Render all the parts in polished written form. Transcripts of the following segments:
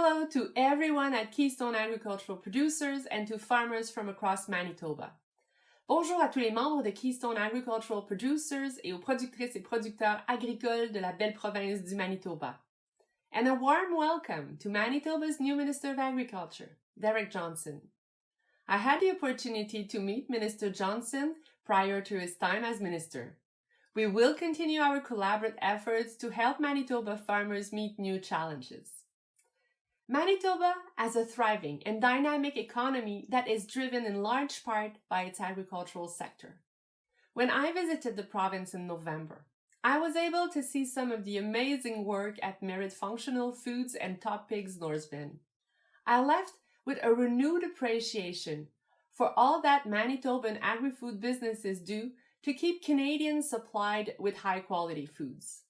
Hello to everyone at Keystone Agricultural Producers and to farmers from across Manitoba. Bonjour à tous les membres de Keystone Agricultural Producers et aux productrices et producteurs agricoles de la belle province du Manitoba. And a warm welcome to Manitoba's new Minister of Agriculture, Derek Johnson. I had the opportunity to meet Minister Johnson prior to his time as Minister. We will continue our collaborative efforts to help Manitoba farmers meet new challenges. Manitoba has a thriving and dynamic economy that is driven in large part by its agricultural sector. When I visited the province in November, I was able to see some of the amazing work at Merit Functional Foods and Top Pigs Northbend. I left with a renewed appreciation for all that Manitoban agri-food businesses do to keep Canadians supplied with high-quality foods.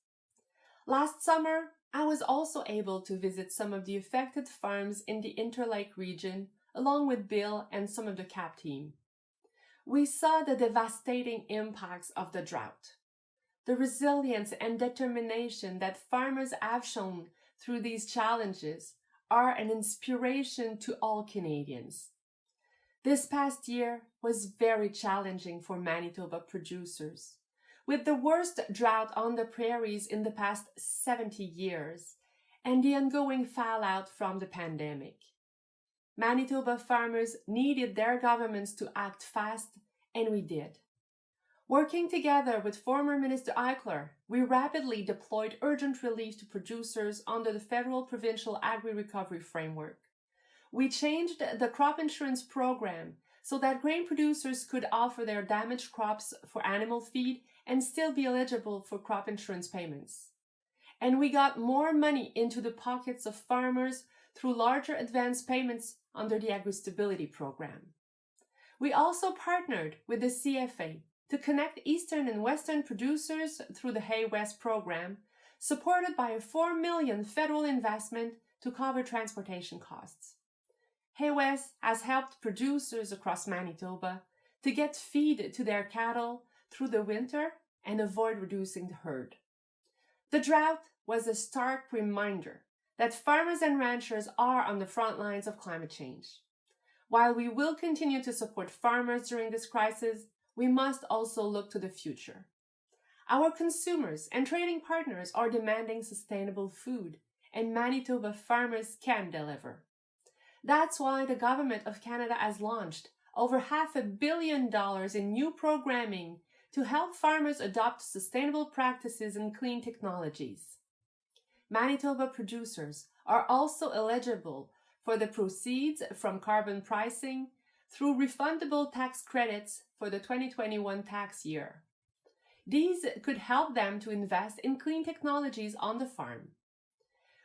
Last summer, I was also able to visit some of the affected farms in the Interlake region, along with Bill and some of the CAP team. We saw the devastating impacts of the drought. The resilience and determination that farmers have shown through these challenges are an inspiration to all Canadians. This past year was very challenging for Manitoba producers, with the worst drought on the prairies in the past 70 years and the ongoing fallout from the pandemic. Manitoba farmers needed their governments to act fast, and we did. Working together with former Minister Eichler, we rapidly deployed urgent relief to producers under the Federal Provincial Agri-Recovery Framework. We changed the crop insurance program so that grain producers could offer their damaged crops for animal feed and still be eligible for crop insurance payments. And we got more money into the pockets of farmers through larger advance payments under the Agri-Stability Program. We also partnered with the CFA to connect Eastern and Western producers through the Hay West program, supported by a $4 million federal investment to cover transportation costs. Hay West has helped producers across Manitoba to get feed to their cattle through the winter and avoid reducing the herd. The drought was a stark reminder that farmers and ranchers are on the front lines of climate change. While we will continue to support farmers during this crisis, we must also look to the future. Our consumers and trading partners are demanding sustainable food, and Manitoba farmers can deliver. That's why the Government of Canada has launched over $500 million in new programming to help farmers adopt sustainable practices and clean technologies. Manitoba producers are also eligible for the proceeds from carbon pricing through refundable tax credits for the 2021 tax year. These could help them to invest in clean technologies on the farm.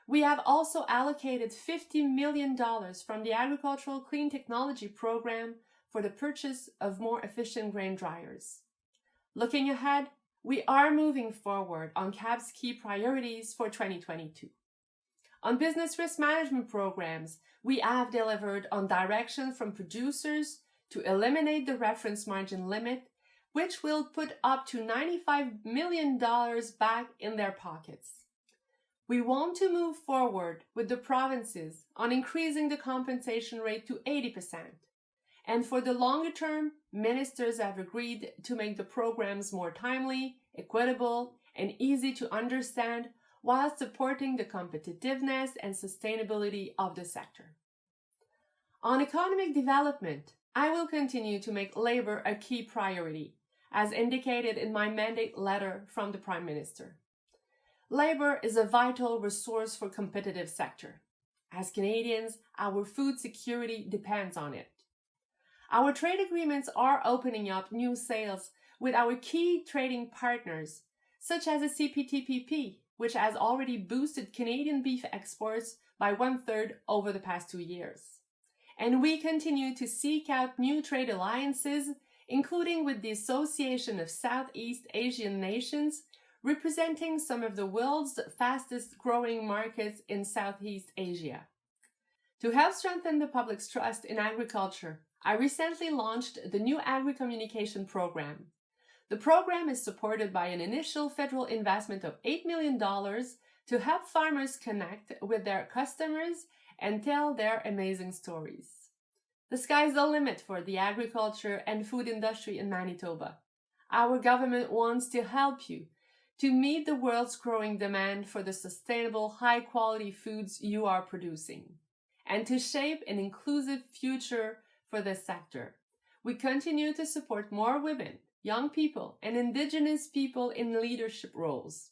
We have also allocated $50 million from the Agricultural Clean Technology Program for the purchase of more efficient grain dryers. Looking ahead, we are moving forward on CAB's key priorities for 2022. On business risk management programs, we have delivered on direction from producers to eliminate the reference margin limit, which will put up to $95 million back in their pockets. We want to move forward with the provinces on increasing the compensation rate to 80%. And for the longer term, ministers have agreed to make the programs more timely, equitable, and easy to understand while supporting the competitiveness and sustainability of the sector. On economic development, I will continue to make labor a key priority, as indicated in my mandate letter from the Prime Minister. Labor is a vital resource for competitive sector. As Canadians, our food security depends on it. Our trade agreements are opening up new sales with our key trading partners, such as the CPTPP, which has already boosted Canadian beef exports by 1/3 over the past 2 years. And we continue to seek out new trade alliances, including with the Association of Southeast Asian Nations, representing some of the world's fastest growing markets in Southeast Asia. To help strengthen the public's trust in agriculture, I recently launched the new Agri-Communication Program. The program is supported by an initial federal investment of $8 million to help farmers connect with their customers and tell their amazing stories. The sky's the limit for the agriculture and food industry in Manitoba. Our government wants to help you to meet the world's growing demand for the sustainable, high-quality foods you are producing, and to shape an inclusive future for this sector. We continue to support more women, young people, and Indigenous people in leadership roles.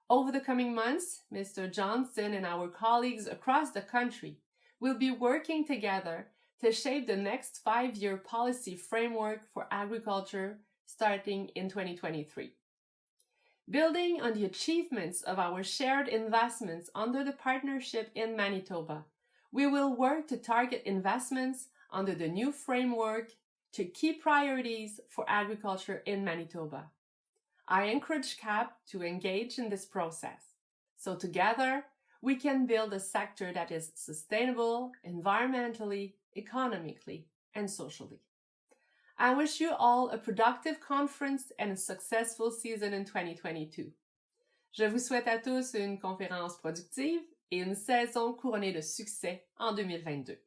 Over the coming months, Mr. Johnson and our colleagues across the country will be working together to shape the next 5-year policy framework for agriculture starting in 2023. Building on the achievements of our shared investments under the partnership in Manitoba, we will work to target investments under the new framework to key priorities for agriculture in Manitoba. I encourage CAP to engage in this process, so together we can build a sector that is sustainable environmentally, economically, and socially. I wish you all a productive conference and a successful season in 2022. Je vous souhaite à tous une conférence productive et une saison couronnée de succès en 2022.